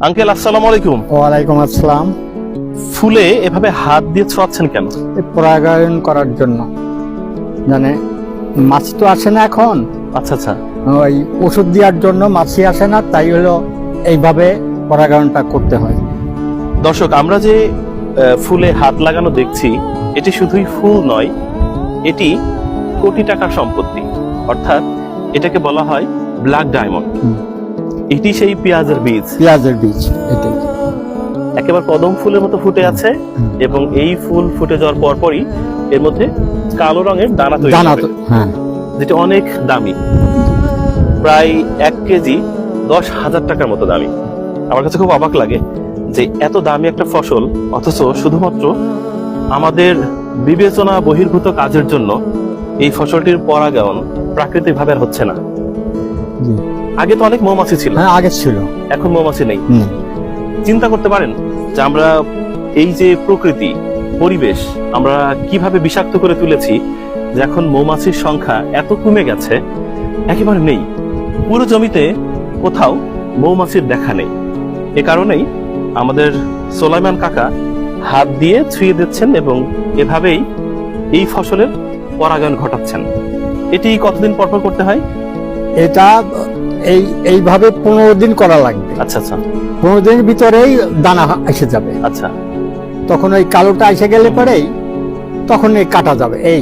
Uncle আসসালামু আলাইকুম। ওয়ালাইকুম আসসালাম। ফুলে এভাবে হাত দিয়ে ছোঁয়াচ্ছেন কেন? এই পরাগায়ন করার জন্য, মানে মাছি তো আসে না এখন, আচ্ছা আচ্ছা, ওই ওষুধ দেওয়ার জন্য মাছি আসে না, তাই হলো এইভাবে পরাগায়নটা করতে হয়। দর্শক আমরা যে ফুলে হাত লাগানো দেখছি, এটি শুধুই ফুল নয়, এটি কোটি টাকার সম্পত্তি। অর্থাৎ এটাকে বলা হয় ব্ল্যাক ডায়মন্ড। এটি সেই পেঁয়াজের বীজ, পেঁয়াজের বীজ, এটাই একেবারে কদম ফুলের মতো ফুটে আছে এবং এই ফুল ফুটে যাওয়ার পরপরই এর মধ্যে কালো রঙের দানা তৈরি দানা হবে, হ্যাঁ, যেটা অনেক দামি, প্রায় 1 কেজি 10,000 টাকার মতো দামি। আমার কাছে খুব অবাক লাগে যে এত দামি একটা ফসল, অথচ শুধুমাত্র আমাদের বিবেচনা বহির্ভূত কাজের জন্য এই ফসলটির পরাগায়ন প্রাকৃতিকভাবে আর হচ্ছে না। জি। আগে তো অনেক মৌমাছি ছিল, হ্যাঁ আগে ছিল, এখন মৌমাছি নেই। হুম। চিন্তা করতে পারেন যে আমরা এই যে প্রকৃতি পরিবেশ আমরা কিভাবে বিষাক্ত করে তুলেছি, যে এখন মৌমাছির সংখ্যা এত কমে গেছে, একেবারে নেই। পুরো জমিতে কোথাও মৌমাছির দেখা নেই। এ কারণেই আমাদের সোলাইমান কাকা হাত দিয়ে ছুঁয়ে দিচ্ছেন এবং এভাবেই এই ফসলের পরাগায়ন ঘটাচ্ছেন। এটি কতদিন পর পর করতে হয়? এটা এইভাবে 15 দিন করা লাগবে। আচ্ছা আচ্ছা 15 দিনের ভিতরেই দানা এসে যাবে। আচ্ছা, তখন ওই কালোটা এসে গেলে পরেই তখন এই কাটা যাবে, এই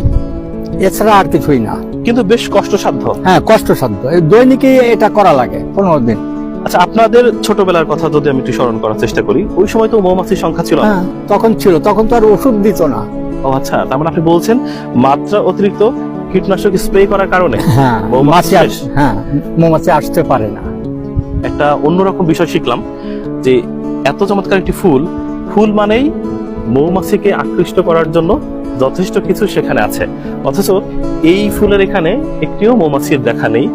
এছাড়া আর কিছুই না। কিন্তু বেশ কষ্টসাধ্য। হ্যাঁ কষ্টসাধ্য, এই দৈনিকই এটা করা লাগে 15 দিন। আচ্ছা, আপনাদের ছোটবেলার কথা যদি আমি একটু স্মরণ করার চেষ্টা করি, ওই সময় তো মৌমাছির সংখ্যা ছিল না। হ্যাঁ তখন ছিল, তখন তো আর ওষুধ দিত না। ও আচ্ছা, তার মানে আপনি বলছেন মাত্রা অতিরিক্ত কীটনাশক স্প্রে করার কারণে হ্যাঁ মৌমাছি মাছি হ্যাঁ মৌমাছি আসতে পারে না। একটা অন্যরকম বিষয় শিখলাম যে এত চমৎকার একটি ফুল, ফুল মানেই মৌমাছিকে আকৃষ্ট করার জন্য যথেষ্ট কিছু সেখানে আছে, অথচ এই ফুলের এখানে একটিও মৌমাছির দেখা নেই।